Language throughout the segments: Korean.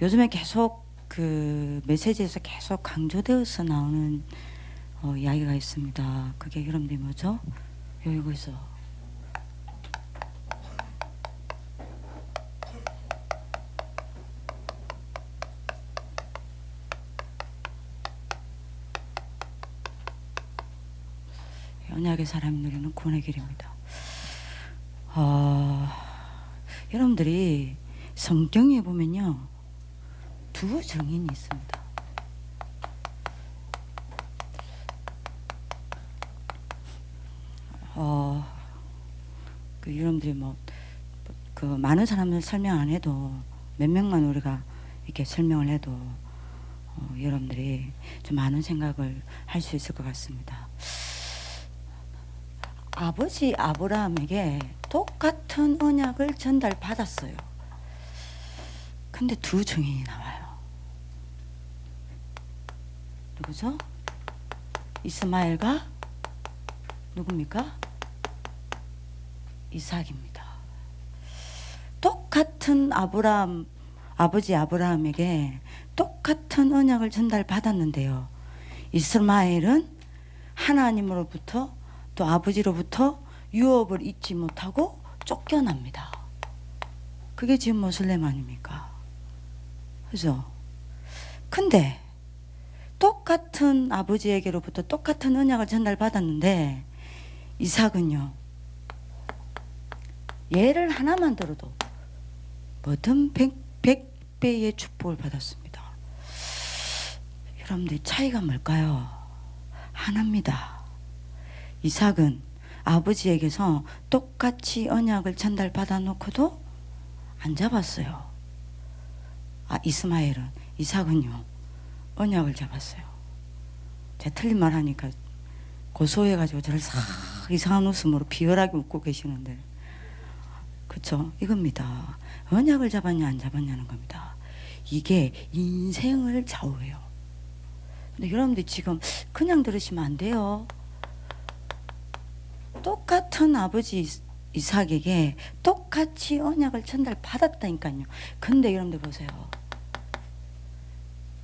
요즘에 계속 그 메시지에서 계속 강조되어서 나오는 이야기가 있습니다. 그게 여러분들이 뭐죠? 이거죠. 언약의 사람이 누리는 구원의 길입니다. 여러분들이 성경에 보면요, 두 증인이 있습니다. 여러분들이 그 많은 사람을 설명 안 해도 몇 명만 우리가 이렇게 설명을 해도 여러분들이 좀 많은 생각을 할 수 있을 것 같습니다. 아버지 아브라함에게 똑같은 언약을 전달받았어요. 근데 두 증인이 나와요. 누구죠? 이스마엘과 누굽니까? 이삭입니다. 똑같은 아버지 아브라함에게 똑같은 언약을 전달받았는데요. 이스마엘은 하나님으로부터 또 아버지로부터 유업을 잊지 못하고 쫓겨납니다. 그게 지금 모슬렘 아닙니까? 그죠? 근데 똑같은 아버지에게로부터 똑같은 언약을 전달받았는데 이삭은요, 예를 하나만 들어도 뭐든 100배의 축복을 받았습니다. 여러분들 차이가 뭘까요? 하나입니다. 이삭은 아버지에게서 똑같이 언약을 전달받아 놓고도 안 잡았어요. 이삭은요, 언약을 잡았어요. 제가 틀린 말 하니까 고소해가지고 저를 싹 이상한 웃음으로 비열하게 웃고 계시는데, 그쵸? 이겁니다. 언약을 잡았냐 안 잡았냐는 겁니다. 이게 인생을 좌우해요. 근데 여러분들 지금 그냥 들으시면 안 돼요. 똑같은 아버지 이삭에게 똑같이 언약을 전달받았다니까요. 근데 여러분들 보세요.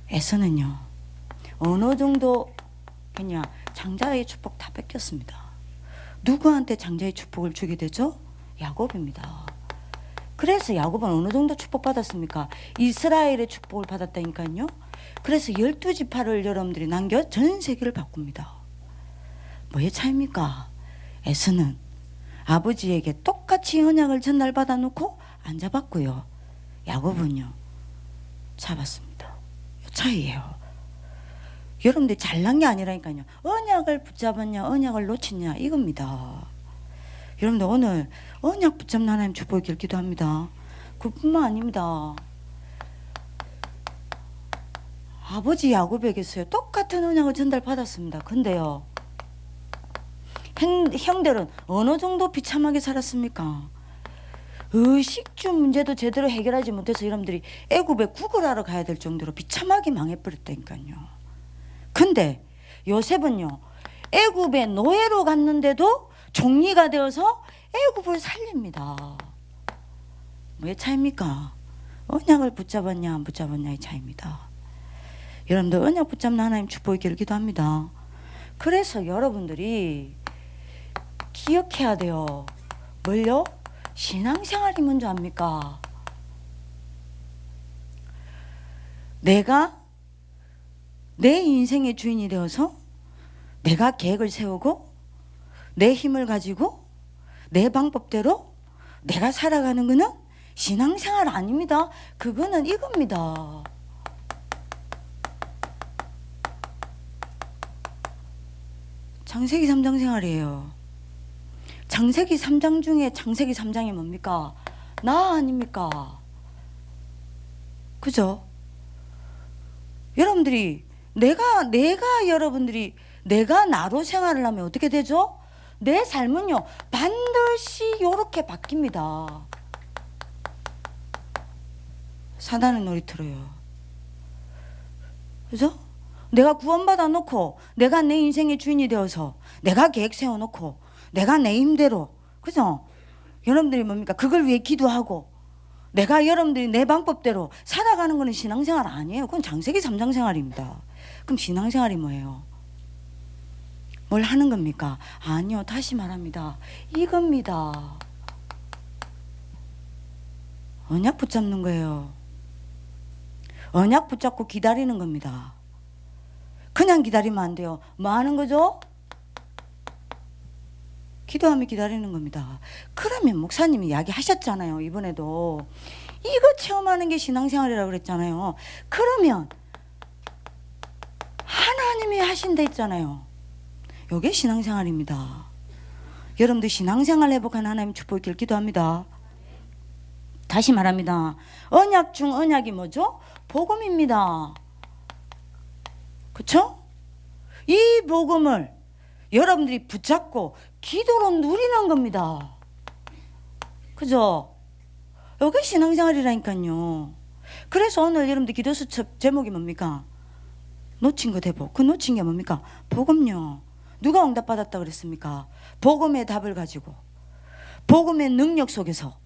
에서는요, 어느 정도 그냥 장자의 축복 다 뺏겼습니다. 누구한테 장자의 축복을 주게 되죠? 야곱입니다. 그래서 야곱은 어느 정도 축복받았습니까? 이스라엘의 축복을 받았다니까요. 그래서 12지파를 여러분들이 남겨 전 세계를 바꿉니다. 뭐의 차이입니까? 에서는 아버지에게 똑같이 언약을 전달받아 놓고 안 잡았고요. 야곱은요, 잡았습니다. 이 차이예요. 여러분들 잘난 게 아니라니까요. 언약을 붙잡았냐 언약을 놓쳤냐 이겁니다. 여러분들 오늘 언약 붙잡는 하나님 축복을 기도합니다. 그뿐만 아닙니다. 아버지 야곱에게서요, 똑같은 언약을 전달받았습니다. 근데요, 형들은 어느 정도 비참하게 살았습니까? 의식주 문제도 제대로 해결하지 못해서 여러분들이 애굽에 구걸하러 가야 될 정도로 비참하게 망해버렸다니까요. 근데 요셉은요, 애굽에 노예로 갔는데도 종리가 되어서 애굽을 살립니다. 뭐의 차이입니까? 언약을 붙잡았냐 안 붙잡았냐의 차이입니다. 여러분들 언약 붙잡는 하나님 축복이 길기도 합니다. 그래서 여러분들이 기억해야 돼요. 뭘요? 신앙생활이 먼저 합니까? 내가 내 인생의 주인이 되어서 내가 계획을 세우고 내 힘을 가지고 내 방법대로 내가 살아가는 거는 신앙생활 아닙니다. 그거는 이겁니다. 창세기 3장 생활이에요. 창세기 3장 중에 창세기 3장이 뭡니까? 나 아닙니까? 그죠? 여러분들이 내가 나로 생활을 하면 어떻게 되죠? 내 삶은요, 반드시 이렇게 바뀝니다. 사단의 놀이터로요. 그죠? 내가 구원받아 놓고 내가 내 인생의 주인이 되어서 내가 계획 세워놓고 내가 내 힘대로, 그죠? 여러분들이 뭡니까? 그걸 위해 기도하고 내가 여러분들이 내 방법대로 살아가는 거는 신앙생활 아니에요. 그건 창세기 3장 생활입니다. 그럼 신앙생활이 뭐예요? 뭘 하는 겁니까? 아니요. 다시 말합니다. 이겁니다. 언약 붙잡는 거예요. 언약 붙잡고 기다리는 겁니다. 그냥 기다리면 안 돼요. 뭐 하는 거죠? 기도하며 기다리는 겁니다. 그러면 목사님이 이야기하셨잖아요. 이번에도 이거 체험하는 게 신앙생활이라고 그랬잖아요. 그러면 하나님이 하신다 했잖아요. 이게 신앙생활입니다. 여러분들 신앙생활 회복한 하나님 축복 있길 기도합니다. 다시 말합니다. 언약 중 언약이 뭐죠? 복음입니다. 그렇죠? 이 복음을 여러분들이 붙잡고 기도로 누리는 겁니다. 그죠? 이게 신앙생활이라니까요. 그래서 오늘 여러분들 기도 수첩 제목이 뭡니까? 놓친 거 대복. 그 놓친 게 뭡니까? 복음요. 누가 응답받았다 그랬습니까? 복음의 답을 가지고 복음의 능력 속에서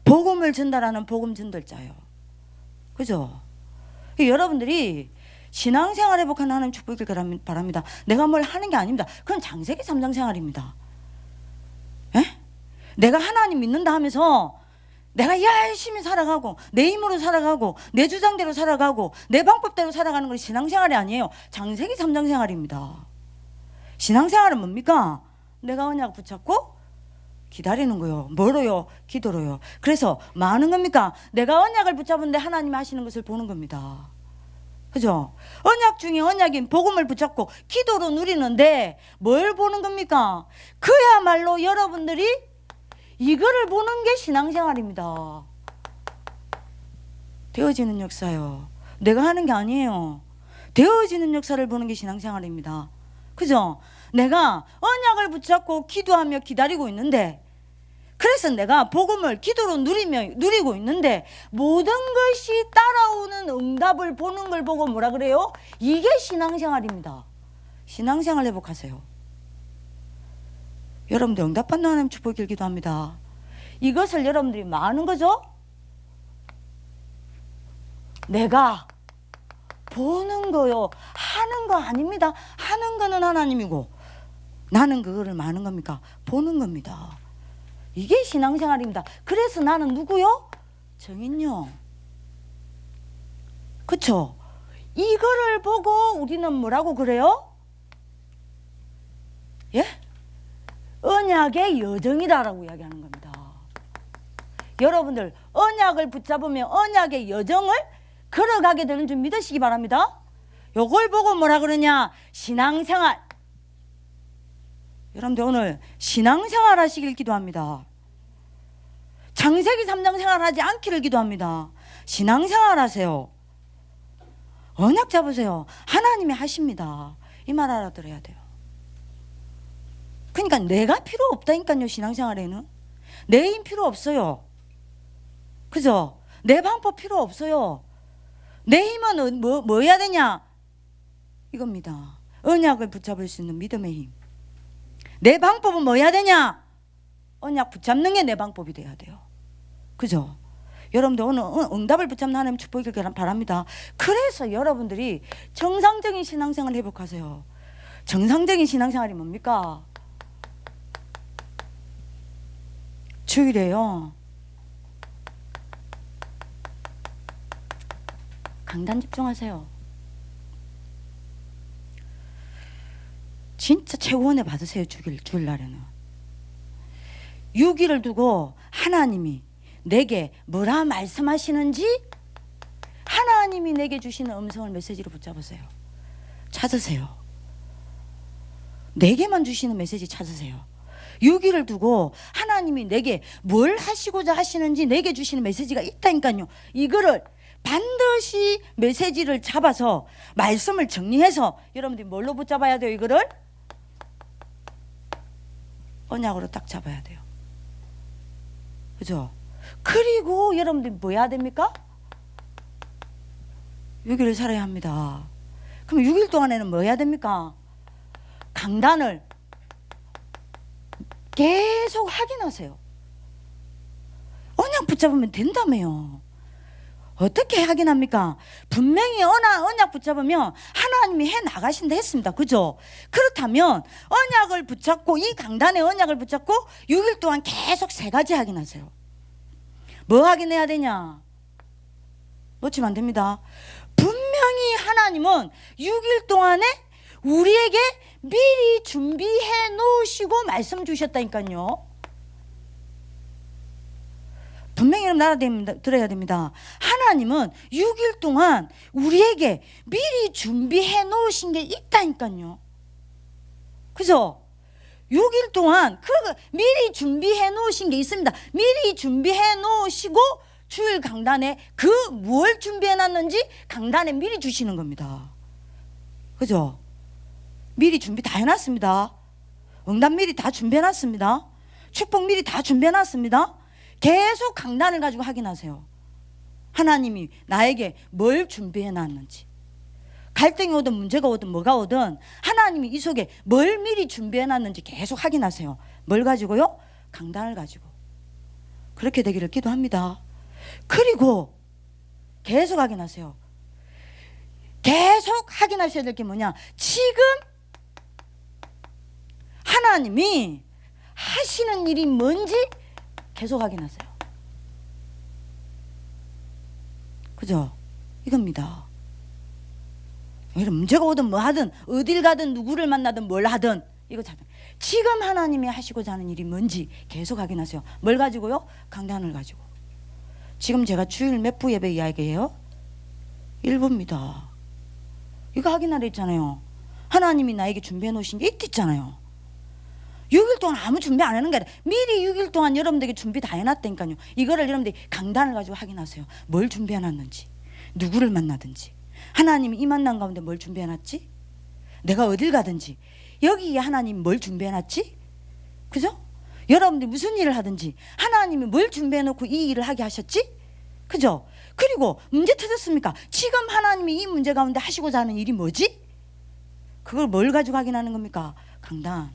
복음을 전달하는 복음 전달자예요. 그죠? 여러분들이 신앙생활 회복하는 하나님 축복을 바랍니다. 내가 뭘 하는 게 아닙니다. 그건 창세기 3장 생활입니다. 에? 내가 하나님 믿는다 하면서 내가 열심히 살아가고 내 힘으로 살아가고 내 주장대로 살아가고 내 방법대로 살아가는 건 신앙생활이 아니에요. 창세기 3장 생활입니다. 신앙생활은 뭡니까? 내가 언약 붙잡고 기다리는 거요. 뭐로요? 기도로요. 그래서 뭐 하는 겁니까? 내가 언약을 붙잡은데 하나님이 하시는 것을 보는 겁니다. 그죠? 언약 중에 언약인 복음을 붙잡고 기도로 누리는데 뭘 보는 겁니까? 그야말로 여러분들이 이거를 보는 게 신앙생활입니다. 되어지는 역사요. 내가 하는 게 아니에요. 되어지는 역사를 보는 게 신앙생활입니다. 그죠? 내가 언약을 붙잡고 기도하며 기다리고 있는데 그래서 내가 복음을 기도로 누리고 있는데 모든 것이 따라오는 응답을 보는 걸 보고 뭐라 그래요? 이게 신앙생활입니다. 신앙생활 회복하세요. 여러분들 응답받는 하나님 축복을 기도합니다. 이것을 여러분들이 뭐 하는 거죠? 내가 보는 거요. 하는 거 아닙니다. 하는 거는 하나님이고 나는 그거를 뭐 하는 겁니까? 보는 겁니다. 이게 신앙생활입니다. 그래서 나는 누구요? 정인요. 그쵸? 이거를 보고 우리는 뭐라고 그래요? 예? 언약의 여정이다라고 이야기하는 겁니다. 여러분들 언약을 붙잡으면 언약의 여정을 걸어가게 되는 줄 믿으시기 바랍니다. 요걸 보고 뭐라 그러냐? 신앙생활. 여러분들 오늘 신앙생활 하시길 기도합니다. 창세기 3장 생활하지 않기를 기도합니다. 신앙생활 하세요. 언약 잡으세요. 하나님이 하십니다. 이 말 알아들어야 돼요. 그러니까 내가 필요 없다니까요. 신앙생활에는 내 힘 필요 없어요. 그죠? 내 방법 필요 없어요. 내 힘은 뭐 해야 되냐? 이겁니다. 언약을 붙잡을 수 있는 믿음의 힘. 내 방법은 뭐 해야 되냐? 언약 붙잡는 게 내 방법이 돼야 돼요. 그죠? 여러분들 오늘 응답을 붙잡는 하나님 축복을 바랍니다. 그래서 여러분들이 정상적인 신앙생활을 회복하세요. 정상적인 신앙생활이 뭡니까? 주일에요. 강단 집중하세요. 진짜 최고원에 받으세요. 주일날에는 6일을 두고 하나님이 내게 뭐라 말씀하시는지 하나님이 내게 주시는 음성을 메시지로 붙잡으세요. 찾으세요. 내게만 주시는 메시지 찾으세요. 6일을 두고 하나님이 내게 뭘 하시고자 하시는지 내게 주시는 메시지가 있다니까요. 이거를 반드시 메시지를 잡아서 말씀을 정리해서 여러분들이 뭘로 붙잡아야 돼요? 이거를 언약으로 딱 잡아야 돼요. 그죠? 그리고 여러분들이 뭐 해야 됩니까? 6일을 살아야 합니다. 그럼 6일 동안에는 뭐 해야 됩니까? 강단을 계속 확인하세요. 언약 붙잡으면 된다며요. 어떻게 확인합니까? 분명히 언약 붙잡으면 하나님이 해 나가신다 했습니다. 그죠? 그렇다면 언약을 붙잡고, 이 강단의 언약을 붙잡고 6일 동안 계속 세 가지 확인하세요. 뭐 확인해야 되냐? 놓치면 안 됩니다. 분명히 하나님은 6일 동안에 우리에게 미리 준비해 놓으시고 말씀 주셨다니까요. 분명히 여러분 들어야 됩니다. 하나님은 6일 동안 우리에게 미리 준비해 놓으신 게 있다니까요. 그죠? 6일 동안 미리 준비해 놓으신 게 있습니다. 미리 준비해 놓으시고 주일 강단에 뭘 준비해 놨는지 강단에 미리 주시는 겁니다. 그죠? 미리 준비 다 해놨습니다. 응답 미리 다 준비해 놨습니다. 축복 미리 다 준비해 놨습니다. 계속 강단을 가지고 확인하세요. 하나님이 나에게 뭘 준비해 놨는지. 갈등이 오든 문제가 오든 뭐가 오든 하나님이 이 속에 뭘 미리 준비해 놨는지 계속 확인하세요. 뭘 가지고요? 강단을 가지고. 그렇게 되기를 기도합니다. 그리고 계속 확인하세요. 계속 확인하셔야 될 게 뭐냐? 지금 하나님이 하시는 일이 뭔지 계속 확인하세요. 그죠? 이겁니다. 여러분, 문제가 오든 뭐 하든 어딜 가든 누구를 만나든 뭘 하든 이거 찾아. 지금 하나님이 하시고자 하는 일이 뭔지 계속 확인하세요. 뭘 가지고요? 강단을 가지고. 지금 제가 주일 몇 부 예배 이야기해요? 1부입니다. 이거 확인하려 했잖아요. 하나님이 나에게 준비해 놓으신 게 있잖아요. 6일 동안 아무 준비 안 하는 게 아니라 미리 6일 동안 여러분들에게 준비 다 해놨다니까요. 이거를 여러분들이 강단을 가지고 확인하세요. 뭘 준비해놨는지, 누구를 만나든지, 하나님이 이 만남 가운데 뭘 준비해놨지? 내가 어딜 가든지 여기에 하나님이 뭘 준비해놨지? 그죠? 여러분들이 무슨 일을 하든지 하나님이 뭘 준비해놓고 이 일을 하게 하셨지? 그죠? 그리고 문제 터졌습니까? 지금 하나님이 이 문제 가운데 하시고자 하는 일이 뭐지? 그걸 뭘 가지고 확인하는 겁니까? 강단.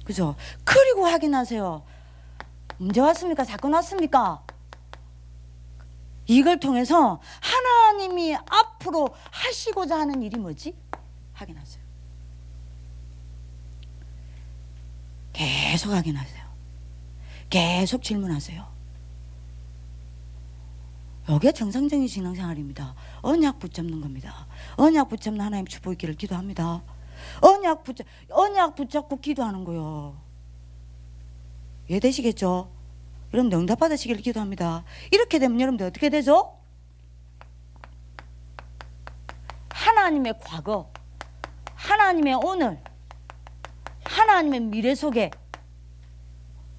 그죠? 그리고 확인하세요. 문제 왔습니까? 사건 왔습니까? 이걸 통해서 하나님이 앞으로 하시고자 하는 일이 뭐지? 확인하세요. 계속 확인하세요. 계속 질문하세요. 이게 정상적인 신앙생활입니다. 언약 붙잡는 겁니다. 언약 붙잡는 하나님 축복 있기를 기도합니다. 언약 붙잡고 기도하는 거요. 이해되시겠죠? 여러분들 응답 받으시기를 기도합니다. 이렇게 되면 여러분들 어떻게 되죠? 하나님의 과거, 하나님의 오늘, 하나님의 미래 속에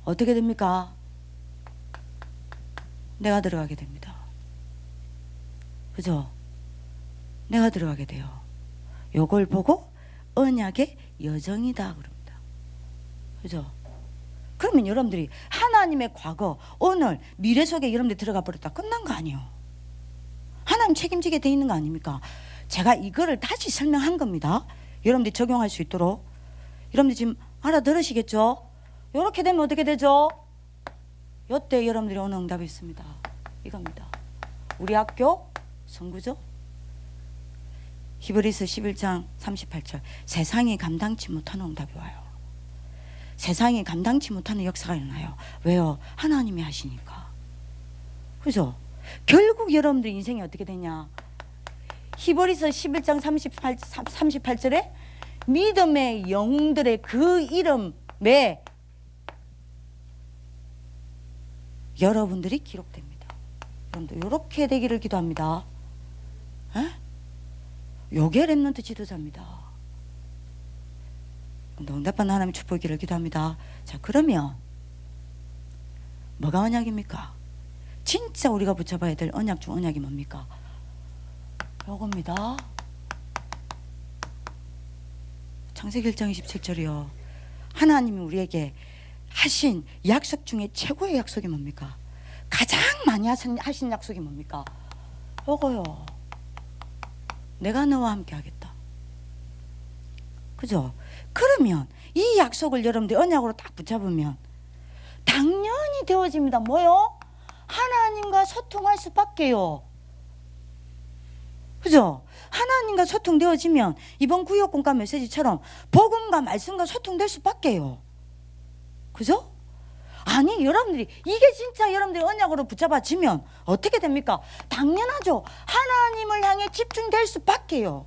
어떻게 됩니까? 내가 들어가게 됩니다. 그죠? 내가 들어가게 돼요. 요걸 보고 언약의 여정이다 그럽니다. 그죠? 그러면 여러분들이 하나님의 과거, 오늘, 미래 속에 여러분들이 들어가 버렸다 끝난 거 아니에요. 하나님 책임지게 돼 있는 거 아닙니까? 제가 이거를 다시 설명한 겁니다. 여러분들이 적용할 수 있도록. 여러분들 지금 알아들으시겠죠? 이렇게 되면 어떻게 되죠? 이때 여러분들이 오늘 응답이 있습니다. 이겁니다. 우리 학교 선구죠? 히브리서 11장 38절. 세상이 감당치 못하는 응답이 와요. 세상이 감당치 못하는 역사가 일어나요. 왜요? 하나님이 하시니까. 그죠? 결국 여러분들 인생이 어떻게 되냐? 히브리서 11장 38절에 믿음의 영들의 그 이름에 여러분들이 기록됩니다. 여러분들 이렇게 되기를 기도합니다. 요게 렘넌트 지도자입니다. 응답받는 하나님의 축복이기를 기도합니다. 자, 그러면 뭐가 언약입니까? 진짜 우리가 붙잡아야 될 언약 중 언약이 뭡니까? 요겁니다. 창세기 1장 27절이요. 하나님이 우리에게 하신 약속 중에 최고의 약속이 뭡니까? 가장 많이 하신 약속이 뭡니까? 요거요. 내가 너와 함께 하겠다. 그죠? 그러면 이 약속을 여러분들이 언약으로 딱 붙잡으면 당연히 되어집니다. 뭐요? 하나님과 소통할 수밖에요. 그죠? 하나님과 소통되어지면 이번 구역공과 메시지처럼 복음과 말씀과 소통될 수밖에요. 그죠? 아니 여러분들이 이게 진짜 여러분들이 언약으로 붙잡아지면 어떻게 됩니까? 당연하죠. 하나님을 향해 집중될 수밖에요.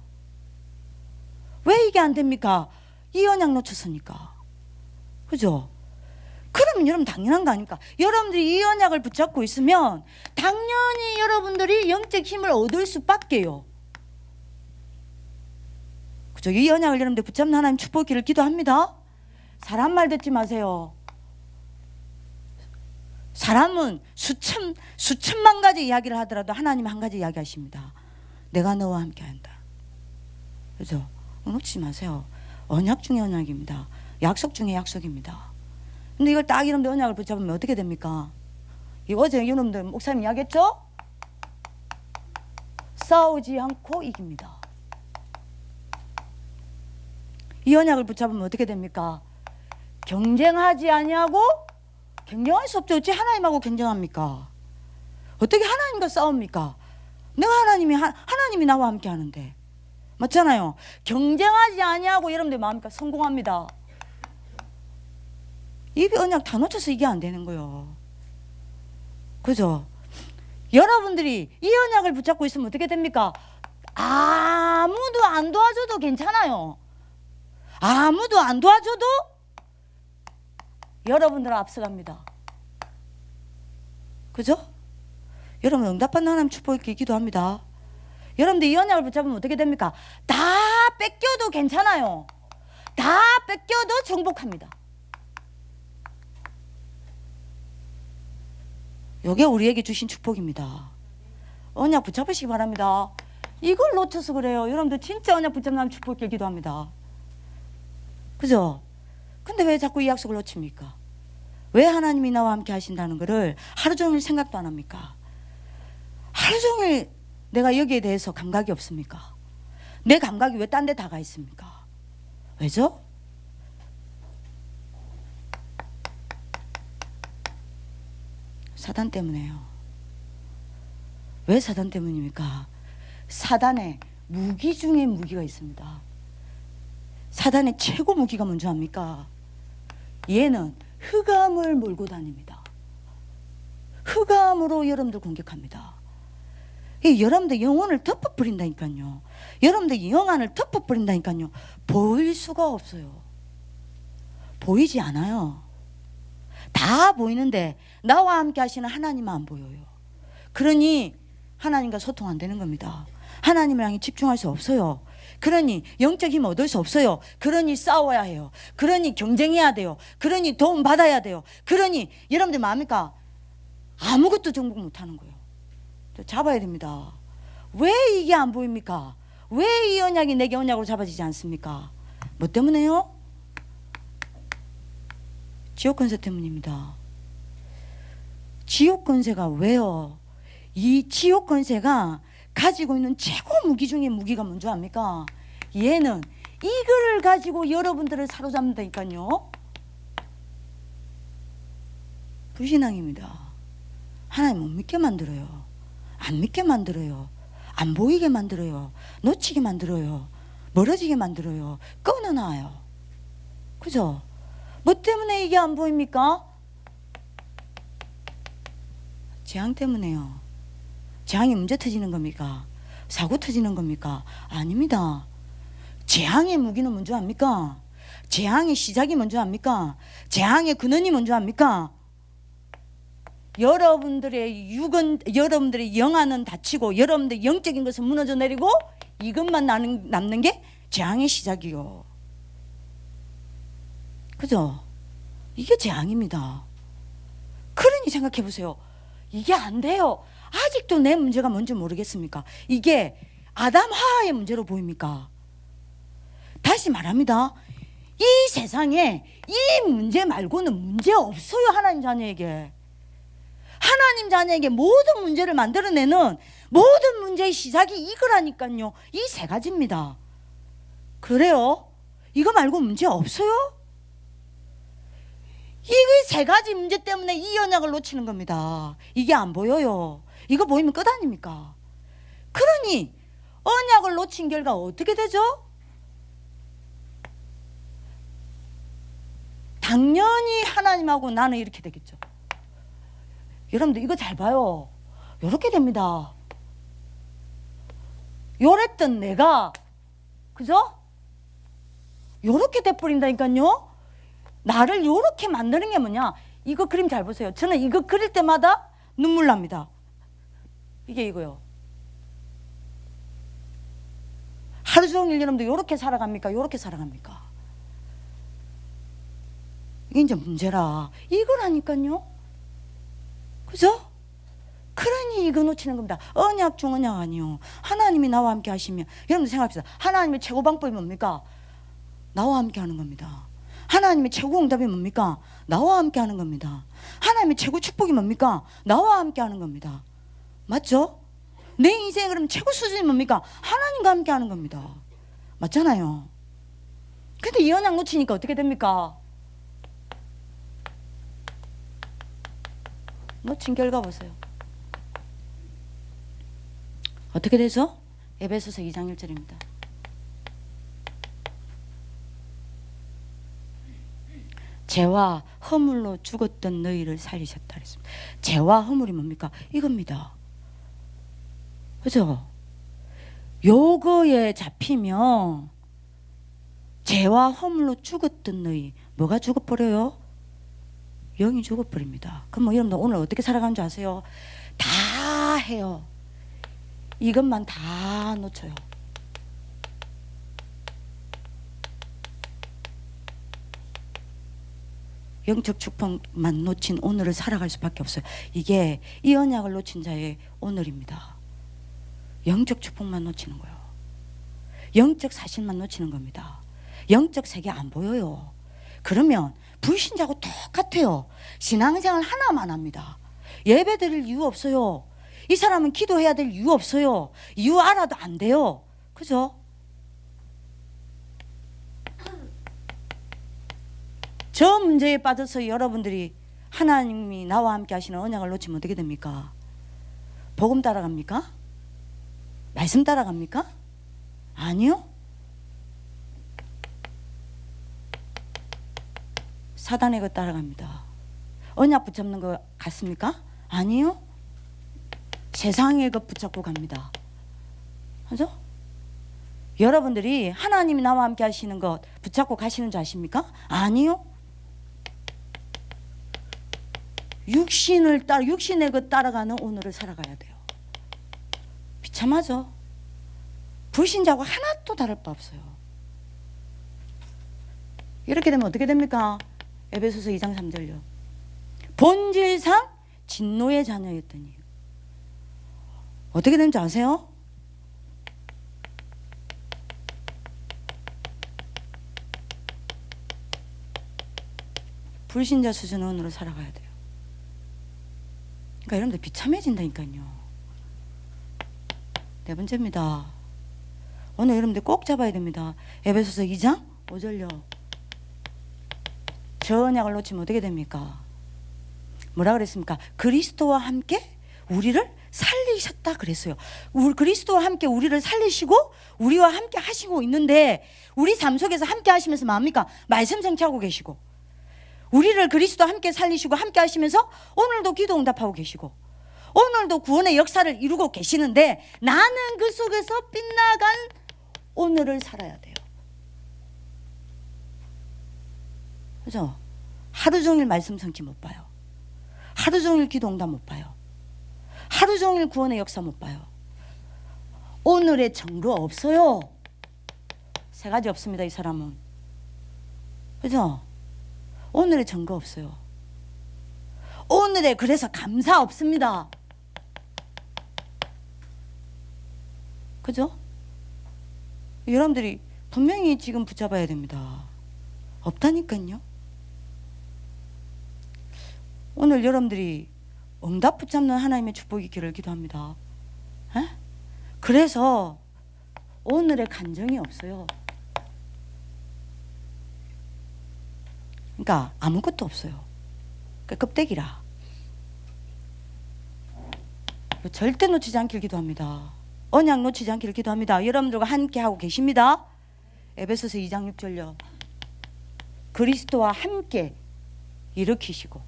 왜 이게 안 됩니까? 이 언약 놓쳤으니까. 그죠? 그러면 여러분 당연한 거 아닙니까? 여러분들이 이 언약을 붙잡고 있으면 당연히 여러분들이 영적 힘을 얻을 수밖에요. 그죠? 이 언약을 여러분들 붙잡는 하나님 축복기를 기도합니다. 사람 말 듣지 마세요. 사람은 수천만 가지 이야기를 하더라도 하나님 한 가지 이야기하십니다. 내가 너와 함께 한다. 그죠? 놓치지 마세요. 언약 중에 언약입니다. 약속 중에 약속입니다. 근데 이걸 딱 여러분들 언약을 붙잡으면 어떻게 됩니까? 어제 여러분들 목사님 이야기했죠? 싸우지 않고 이깁니다. 이 언약을 붙잡으면 어떻게 됩니까? 경쟁하지 아니하고 경쟁할 수 없죠. 어찌 하나님하고 경쟁합니까? 어떻게 하나님과 싸웁니까? 내가 하나님이 나와 함께 하는데. 맞잖아요. 경쟁하지 아니하고 여러분들 마음이니까 성공합니다. 이 언약 다 놓쳐서 이게 안 되는 거예요. 그죠? 여러분들이 이 언약을 붙잡고 있으면 어떻게 됩니까? 아무도 안 도와줘도 괜찮아요. 아무도 안 도와줘도 여러분들은 앞서갑니다. 그죠? 여러분 응답받는 하나님 축복을 기도합니다. 여러분들 이 언약을 붙잡으면 어떻게 됩니까? 다 뺏겨도 괜찮아요. 다 뺏겨도 정복합니다. 이게 우리에게 주신 축복입니다. 언약 붙잡으시기 바랍니다. 이걸 놓쳐서 그래요. 여러분들 진짜 언약 붙잡는 하나님 축복을 기도합니다. 그죠? 근데 왜 자꾸 이 약속을 놓칩니까? 왜 하나님이 나와 함께 하신다는 것을 하루 종일 생각도 안 합니까? 하루 종일 내가 여기에 대해서 감각이 없습니까? 내 감각이 왜 딴 데 다 가 있습니까? 왜죠? 사단 때문에요. 왜 사단 때문입니까? 사단의 무기 중에 무기가 있습니다. 사단의 최고 무기가 뭔지 압니까? 얘는 흑암을 몰고 다닙니다. 흑암으로 여러분들 공격합니다. 여러분들 영혼을 덮어버린다니까요. 여러분들 영안을 덮어버린다니까요. 보일 수가 없어요. 보이지 않아요. 다 보이는데 나와 함께 하시는 하나님은 안 보여요. 그러니 하나님과 소통 안 되는 겁니다. 하나님을 향해 집중할 수 없어요. 그러니 영적 힘 얻을 수 없어요. 그러니 싸워야 해요. 그러니 경쟁해야 돼요. 그러니 도움 받아야 돼요. 그러니 여러분들 마음입니까? 아무것도 정복 못하는 거예요. 잡아야 됩니다. 왜 이게 안 보입니까? 왜 이 언약이 내게 언약으로 잡아지지 않습니까? 뭐 때문에요? 지옥 권세 때문입니다. 지옥 권세가 왜요? 이 지옥 권세가 가지고 있는 최고 무기 중에 무기가 뭔지 압니까? 얘는 이걸 가지고 여러분들을 사로잡는다니까요. 불신앙입니다. 하나님 못 믿게 만들어요. 안 믿게 만들어요. 안 보이게 만들어요. 놓치게 만들어요. 멀어지게 만들어요. 끊어놔요. 그죠? 뭐 때문에 이게 안 보입니까? 재앙 때문에요. 재앙이 문제 터지는 겁니까? 사고 터지는 겁니까? 아닙니다. 재앙의 무기는 뭔지 압니까? 재앙의 시작이 뭔지 압니까? 재앙의 근원이 뭔지 압니까? 여러분들의 여러분들의 영안은 다치고 여러분들의 영적인 것은 무너져 내리고 이것만 남는 게 재앙의 시작이요. 그죠? 이게 재앙입니다. 그러니 생각해 보세요. 이게 안 돼요. 아직도 내 문제가 뭔지 모르겠습니까? 이게 아담 하와의 문제로 보입니까? 다시 말합니다. 이 세상에 이 문제 말고는 문제 없어요. 하나님 자녀에게. 하나님 자녀에게 모든 문제를 만들어내는 모든 문제의 시작이 이거라니까요. 이 세 가지입니다. 그래요? 이거 말고 문제 없어요? 이 세 가지 문제 때문에 이 언약을 놓치는 겁니다. 이게 안 보여요. 이거 보이면 끝 아닙니까? 그러니 언약을 놓친 결과 어떻게 되죠? 당연히 하나님하고 나는 이렇게 되겠죠. 여러분들 이거 잘 봐요. 이렇게 됩니다. 요랬던 내가, 그죠? 요렇게 돼버린다니까요. 나를 요렇게 만드는 게 뭐냐? 이거 그림 잘 보세요. 저는 이거 그릴 때마다 눈물 납니다. 이게 이거요. 하루 종일 여러분들 요렇게 살아갑니까? 요렇게 살아갑니까? 이게 이제 문제라. 이거라니까요. 그죠? 그러니 이거 놓치는 겁니다. 언약 중 언약 아니요. 하나님이 나와 함께 하시면, 여러분들 생각합시다. 하나님의 최고 방법이 뭡니까? 나와 함께 하는 겁니다. 하나님의 최고 응답이 뭡니까? 나와 함께 하는 겁니다. 하나님의 최고 축복이 뭡니까? 나와 함께 하는 겁니다. 맞죠? 내 인생의 그럼 최고 수준이 뭡니까? 하나님과 함께 하는 겁니다. 맞잖아요. 근데 이 언약 놓치니까 어떻게 됩니까? 놓친 결과 보세요. 어떻게 되죠? 에베소서 2장 1절입니다. 죄와 허물로 죽었던 너희를 살리셨다 그랬습니다. 죄와 허물이 뭡니까? 이겁니다. 그죠? 요거에 잡히면 죄와 허물로 죽었던 너희, 뭐가 죽어버려요? 영이 죽어버립니다. 그럼 뭐 여러분들 오늘 어떻게 살아가는 줄 아세요? 다 해요. 이것만 다 놓쳐요. 영적 축복만 놓친 오늘을 살아갈 수밖에 없어요. 이게 이 언약을 놓친 자의 오늘입니다. 영적 축복만 놓치는 거예요. 영적 사실만 놓치는 겁니다. 영적 세계 안 보여요. 그러면 불신자하고 똑같아요. 신앙생활 하나만 합니다. 예배 드릴 이유 없어요. 이 사람은 기도해야 될 이유 없어요. 이유 알아도 안 돼요. 그죠? 저 문제에 빠져서 여러분들이 하나님이 나와 함께 하시는 언약을 놓치면 어떻게 됩니까? 복음 따라갑니까? 말씀 따라갑니까? 아니요. 사단의 것 따라갑니다. 언약 붙잡는 거 같습니까? 아니요. 세상의 것 붙잡고 갑니다. 그죠? 여러분들이 하나님이 나와 함께 하시는 것 붙잡고 가시는 줄 아십니까? 아니요. 육신의 것 따라가는 오늘을 살아가야 돼요. 비참하죠? 불신자하고 하나도 다를 바 없어요. 이렇게 되면 어떻게 됩니까? 에베소서 2장 3절요. 본질상 진노의 자녀였더니 어떻게 되는지 아세요? 불신자 수준으로 살아가야 돼요. 그러니까 여러분들 비참해진다니까요. 네 번째입니다. 오늘 여러분들 꼭 잡아야 됩니다. 에베소서 2장 5절요. 저 언약을 놓치면 어떻게 됩니까? 뭐라 그랬습니까? 그리스도와 함께 우리를 살리셨다 그랬어요. 그리스도와 함께 우리를 살리시고 우리와 함께 하시고 있는데 우리 삶 속에서 함께 하시면서 뭡니까? 말씀 생취하고 계시고 우리를 그리스도와 함께 살리시고 함께 하시면서 오늘도 기도 응답하고 계시고 오늘도 구원의 역사를 이루고 계시는데 나는 그 속에서 빗나간 오늘을 살아야 돼요. 그죠? 하루 종일 말씀 성취 못 봐요. 하루 종일 기도 응답 못 봐요. 하루 종일 구원의 역사 못 봐요. 오늘의 정도 없어요. 세 가지 없습니다. 이 사람은. 그죠? 오늘의 증거 없어요. 오늘의 그래서 감사 없습니다. 그죠? 여러분들이 분명히 지금 붙잡아야 됩니다. 없다니까요. 오늘 여러분들이 응답 붙잡는 하나님의 축복이 있기를 기도합니다. 에? 그래서 오늘의 간정이 없어요. 그러니까 아무것도 없어요. 그 껍데기라. 절대 놓치지 않길 기도합니다. 언약 놓치지 않기를 기도합니다. 여러분들과 함께 하고 계십니다. 에베소서 2장 6절요. 그리스도와 함께 일으키시고,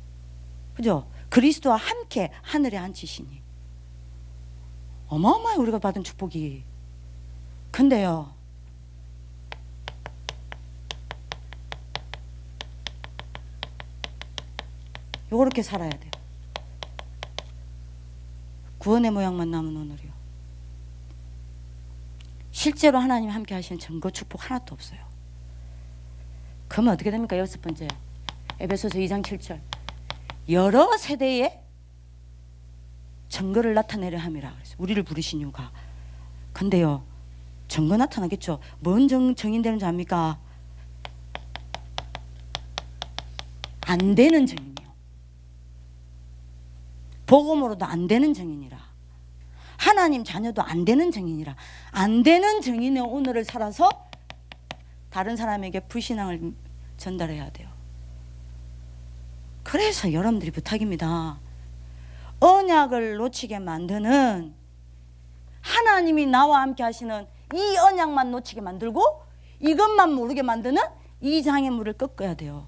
그죠? 그리스도와 함께 하늘에 앉히시니. 어마어마해 우리가 받은 축복이. 근데요, 요렇게 살아야 돼요. 구원의 모양만 남은 오늘이요. 실제로 하나님이 함께 하시는 증거 축복 하나도 없어요. 그러면 어떻게 됩니까? 6번째, 에베소서 2장 7절. 여러 세대의 증거를 나타내려 함이라. 그래서 우리를 부르신 이유가. 근데요, 증거 나타나겠죠. 뭔 증인되는 줄 압니까? 안 되는 증인이요. 복음으로도 안 되는 증인이라. 하나님 자녀도 안 되는 증인이라. 안 되는 증인의 오늘을 살아서 다른 사람에게 불신앙을 전달해야 돼요. 그래서 여러분들이 부탁입니다. 언약을 놓치게 만드는, 하나님이 나와 함께 하시는 이 언약만 놓치게 만들고 이것만 모르게 만드는 이 장애물을 꺾어야 돼요.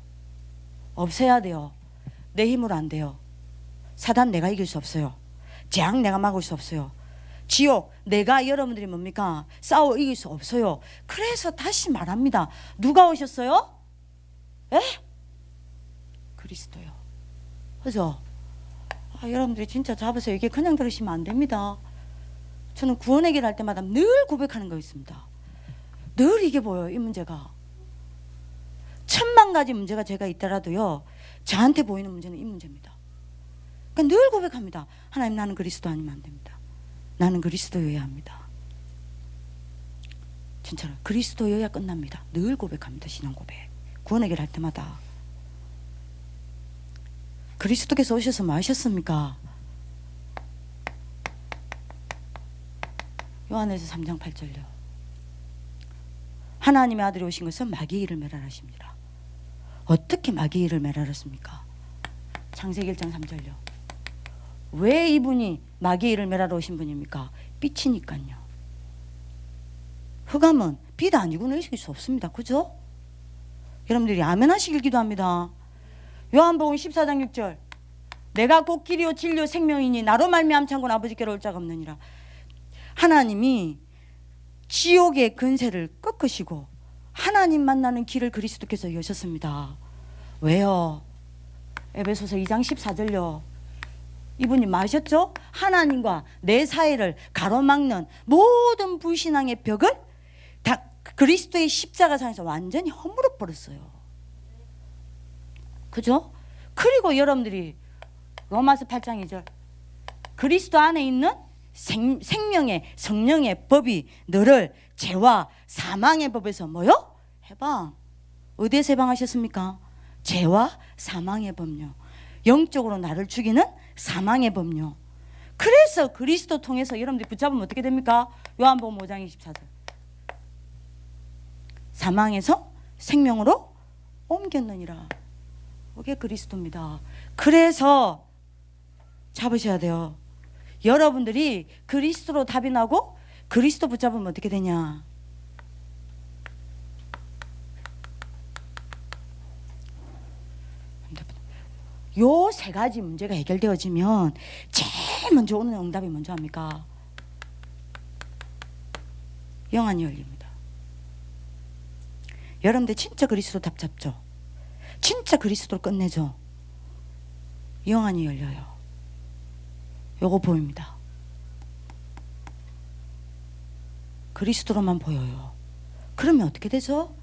없애야 돼요. 내 힘으로 안 돼요. 사단 내가 이길 수 없어요. 재앙 내가 막을 수 없어요. 지옥 내가, 여러분들이 뭡니까? 싸워 이길 수 없어요. 그래서 다시 말합니다. 누가 오셨어요? 에? 그리스도요. 그죠? 여러분들이 진짜 잡으세요. 이게 그냥 들으시면 안 됩니다. 저는 구원의 길 할 때마다 늘 고백하는 거 있습니다. 늘 이게 보여요. 이 문제가. 1000만 가지 문제가 제가 있더라도요, 저한테 보이는 문제는 이 문제입니다. 그러니까 늘 고백합니다. 하나님, 나는 그리스도 아니면 안 됩니다. 나는 그리스도여야 합니다. 진짜로 그리스도여야 끝납니다. 늘 고백합니다. 신앙 고백. 구원의 길 할 때마다. 그리스도께서 오셔서 뭐 하셨습니까? 요한에서 3장 8절요. 하나님의 아들이 오신 것은 마귀의 일을 멸하십니다. 어떻게 마귀의 일을 멸하셨습니까? 창세기 1장 3절요. 왜 이분이 마귀의 일을 멸하러 오신 분입니까? 빛이니까요. 흑암은 빛 아니고는 이길 수 없습니다. 그죠? 여러분들이 아멘 하시길 기도합니다. 요한복음 14장 6절. 내가 곧 길이요 진리요 생명이니 나로 말미암 참고는 아버지께로 올 자가 없느니라. 하나님이 지옥의 근세를 꺾으시고 하나님 만나는 길을 그리스도께서 여셨습니다. 왜요? 에베소서 2장 14절요. 이분이 마셨죠? 하나님과 내 사이를 가로막는 모든 불신앙의 벽을 다 그리스도의 십자가상에서 완전히 허물어 버렸어요. 그죠? 그리고 여러분들이 로마서 8장 2절. 그리스도 안에 있는 생명의 성령의 법이 너를 죄와 사망의 법에서 뭐요? 해방. 어디에서 해방하셨습니까? 죄와 사망의 법요. 영적으로 나를 죽이는 사망의 법요. 그래서 그리스도 통해서 여러분들이 붙잡으면 어떻게 됩니까? 요한복음 5장 24절. 사망에서 생명으로 옮겼느니라. 그게 그리스도입니다. 그래서 잡으셔야 돼요. 여러분들이 그리스도로 답이 나고 그리스도 붙잡으면 어떻게 되냐? 요 세 가지 문제가 해결되어지면 제일 먼저 오는 응답이 뭔지 압니까? 영안이 열립니다. 여러분들 진짜 그리스도 답 잡죠? 진짜 그리스도를 끝내죠? 영안이 열려요. 요거 보입니다. 그리스도로만 보여요. 그러면 어떻게 되죠?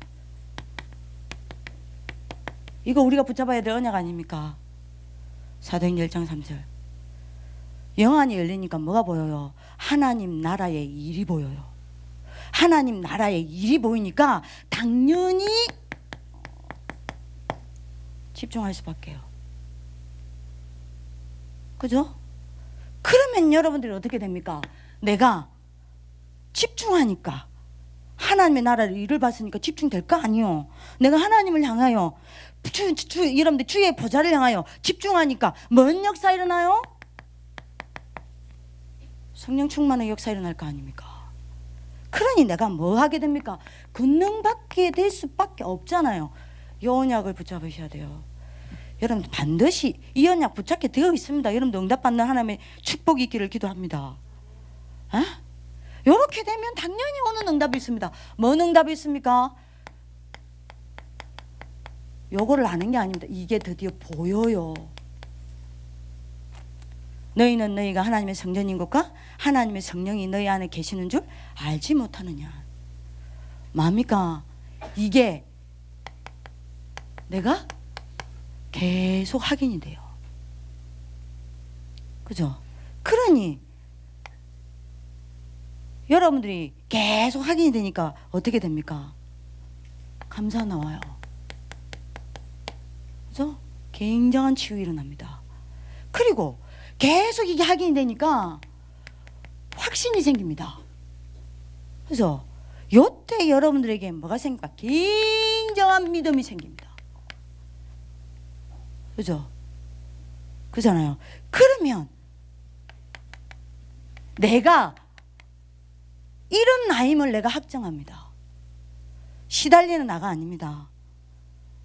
이거 우리가 붙잡아야 될 언약 아닙니까? 사도행전 1장 3절. 영안이 열리니까 뭐가 보여요? 하나님 나라의 일이 보여요. 하나님 나라의 일이 보이니까 당연히 집중할 수밖에요. 그죠? 그러면 여러분들이 어떻게 됩니까? 내가 집중하니까 하나님의 나라를 일을 봤으니까 집중될 거 아니요. 내가 하나님을 향하여 여러분들 주의 보좌를 향하여 집중하니까 뭔 역사 일어나요? 성령 충만의 역사 일어날 거 아닙니까? 그러니 내가 뭐 하게 됩니까? 권능받게 될 수밖에 없잖아요. 이 언약을 붙잡으셔야 돼요. 여러분 반드시 이 언약 붙잡게 되어 있습니다. 여러분들 응답받는 하나님의 축복이 있기를 기도합니다. 이렇게 되면 당연히 오는 응답이 있습니다. 뭔 응답이 있습니까? 요거를 아는 게 아닙니다. 이게 드디어 보여요. 너희는 너희가 하나님의 성전인 것과 하나님의 성령이 너희 안에 계시는 줄 알지 못하느냐. 뭡니까? 이게 내가 계속 확인이 돼요. 그죠? 그러니 여러분들이 계속 확인이 되니까 어떻게 됩니까? 감사 나와요. 그죠? 굉장한 치유 일어납니다. 그리고 계속 이게 확인이 되니까 확신이 생깁니다. 그래서 요때 여러분들에게 뭐가 생깁니까? 굉장한 믿음이 생깁니다. 그죠? 그잖아요. 그러면 내가 이런 나임을 내가 확정합니다. 시달리는 나가 아닙니다.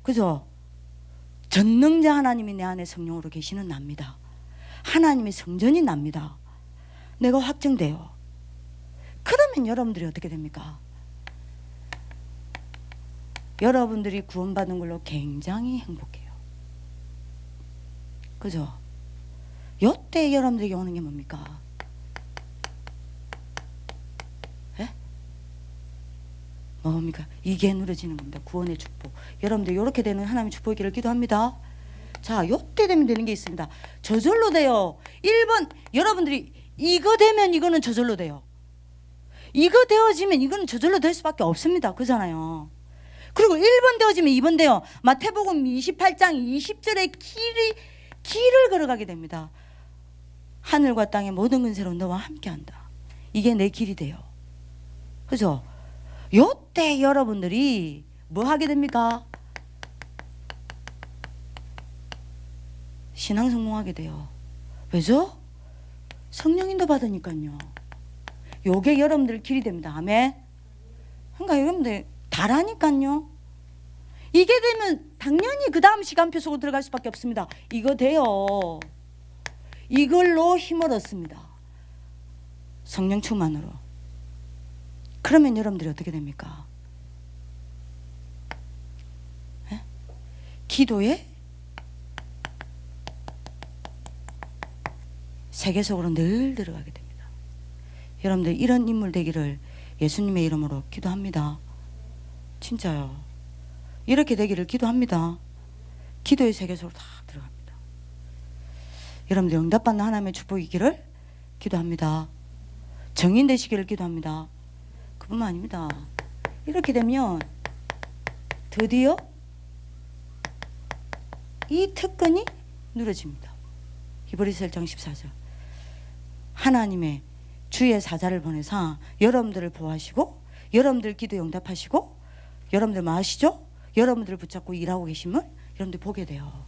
그죠? 전능자 하나님이 내 안에 성령으로 계시는 납니다. 하나님의 성전이 납니다. 내가 확정돼요. 그러면 여러분들이 어떻게 됩니까? 여러분들이 구원받은 걸로 굉장히 행복해요. 그죠? 요때 여러분들에게 오는 게 뭡니까? 예? 뭡니까? 이게 누려지는 겁니다. 구원의 축복. 여러분들 이렇게 되는 하나님의 축복이기를 기도합니다. 자, 요때 되면 되는 게 있습니다. 저절로 돼요. 1번 여러분들이 이거 되면 이거는 저절로 돼요. 이거 되어지면 이거는 저절로 될 수밖에 없습니다. 그잖아요. 그리고 1번 되어지면 2번 돼요. 마태복음 28장 20절에 길을 걸어가게 됩니다. 하늘과 땅의 모든 근세로 너와 함께한다. 이게 내 길이 돼요. 그죠? 요때 여러분들이 뭐 하게 됩니까? 신앙 성공하게 돼요. 왜죠? 성령인도 받으니까요. 요게 여러분들 길이 됩니다. 아멘. 그러니까 여러분들 다라니까요. 이게 되면 당연히 그 다음 시간표 속으로 들어갈 수밖에 없습니다. 이거 돼요. 이걸로 힘을 얻습니다. 성령 충만으로. 그러면 여러분들이 어떻게 됩니까? 네? 기도에 세계 속으로 늘 들어가게 됩니다. 여러분들 이런 인물 되기를 예수님의 이름으로 기도합니다. 진짜요. 이렇게 되기를 기도합니다. 기도의 세계 속으로 다 들어갑니다. 여러분들 응답받는 하나님의 축복이기를 기도합니다. 정인 되시기를 기도합니다. 그뿐만 아닙니다. 이렇게 되면 드디어 이 특권이 누려집니다. 히브리서 1장 14절. 하나님의 주의 사자를 보내사 여러분들을 보호하시고 여러분들 기도에 응답하시고 여러분들 뭐 하시죠? 여러분들을 붙잡고 일하고 계심을 여러분들 보게 돼요.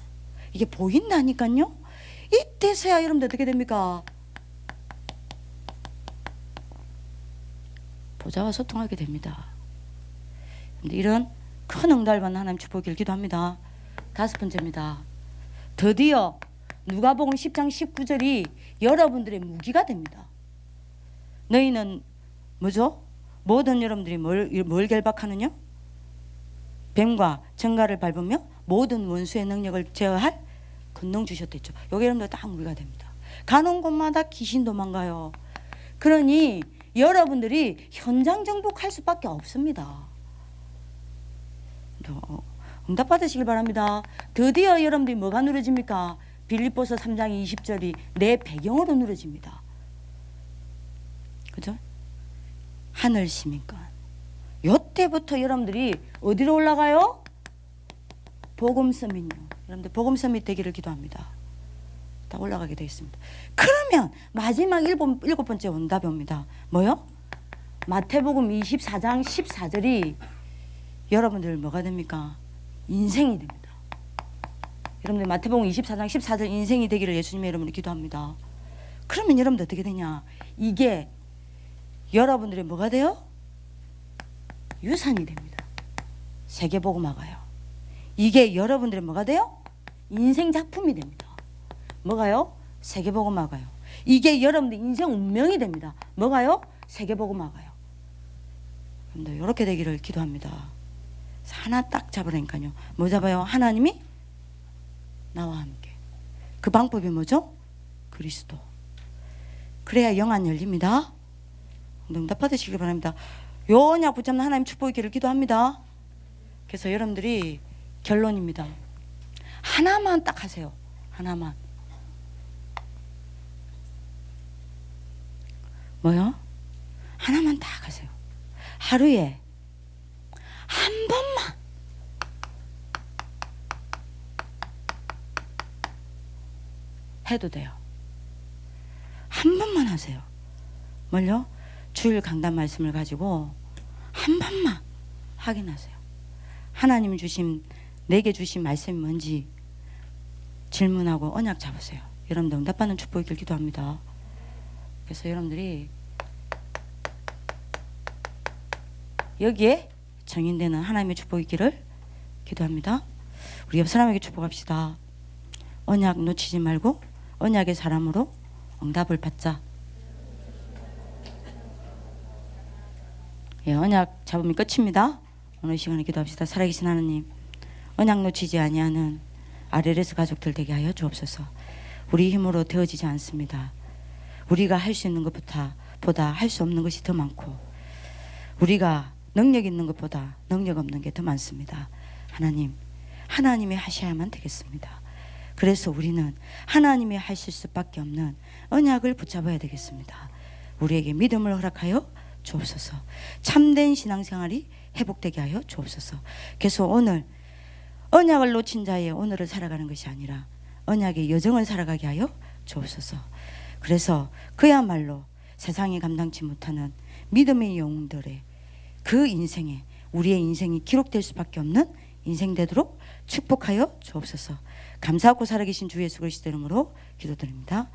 이게 보인다니까요. 이때서야 여러분들 어떻게 됩니까? 보좌와 소통하게 됩니다. 이런 큰 응답을 받는 하나님 축복을 기도합니다. 5번째입니다. 드디어 누가복음 10장 19절이 여러분들의 무기가 됩니다. 너희는 뭐죠? 모든 여러분들이 뭘 결박하느냐? 뱀과 정갈을 밟으며 모든 원수의 능력을 제어할 권능 주셨댔죠. 여기 여러분들 딱 무기가 됩니다. 가는 곳마다 귀신 도망가요. 그러니 여러분들이 현장 정복할 수밖에 없습니다. 응답 받으시길 바랍니다. 드디어 여러분들이 뭐가 누려집니까? 빌립보서 3장 20절이 내 배경으로 누려집니다. 그죠? 하늘 시민권. 요때부터 여러분들이 어디로 올라가요? 복음 서밋요. 여러분들 복음 서밋 되기를 기도합니다. 다 올라가게 되어 있습니다. 그러면 마지막 7번째 응답이 옵니다. 뭐요? 마태복음 24장 14절이 여러분들 뭐가 됩니까? 인생이 됩니다. 여러분들 마태복음 24장 14절 인생이 되기를 예수님의 이름으로 기도합니다. 그러면 여러분들 어떻게 되냐? 이게 여러분들의 뭐가 돼요? 유산이 됩니다. 세계복음화가요. 이게 여러분들의 뭐가 돼요? 인생 작품이 됩니다. 뭐가요? 세계복음화가요. 이게 여러분들 인생 운명이 됩니다. 뭐가요? 세계복음화가요. 여러분들 이렇게 되기를 기도합니다. 하나 딱 잡으라니까요. 뭐 잡아요? 하나님이 나와 함께. 그 방법이 뭐죠? 그리스도. 그래야 영안 열립니다. 응답 받으시기 바랍니다. 요 언약 붙잡는 하나님 축복의 길을 기도합니다. 그래서 여러분들이 결론입니다. 하나만 딱 하세요. 하나만. 뭐요? 하나만 딱 하세요. 하루에 한 번만 해도 돼요. 한 번만 하세요. 뭘요? 주일 강단 말씀을 가지고 한 번만 확인하세요. 하나님 주신, 내게 주신 말씀이 뭔지 질문하고 언약 잡으세요. 여러분들 응답받는 축복의 길 기도합니다. 그래서 여러분들이 여기에 정인되는 하나님의 축복의 길을 기도합니다. 우리 옆 사람에게 축복합시다. 언약 놓치지 말고 언약의 사람으로 응답을 받자. 예, 언약 잡으면 끝입니다. 오늘 시간에 기도합시다. 살아계신 하나님, 언약 놓치지 아니하는 RLS 가족들 되게 하여 주옵소서. 우리 힘으로 되어지지 않습니다. 우리가 할 수 있는 것보다 할 수 없는 것이 더 많고, 우리가 능력 있는 것보다 능력 없는 게 더 많습니다. 하나님, 하나님이 하셔야만 되겠습니다. 그래서 우리는 하나님이 하실 수밖에 없는 언약을 붙잡아야 되겠습니다. 우리에게 믿음을 허락하여 주옵소서. 참된 신앙생활이 회복되게 하여 주옵소서. 그래서 오늘 언약을 놓친 자의 오늘을 살아가는 것이 아니라 언약의 여정을 살아가게 하여 주옵소서. 그래서 그야말로 세상이 감당치 못하는 믿음의 영웅들의 그 인생에 우리의 인생이 기록될 수밖에 없는 인생 되도록 축복하여 주옵소서. 감사하고 살아계신 주 예수 그리스도 이름으로 기도드립니다.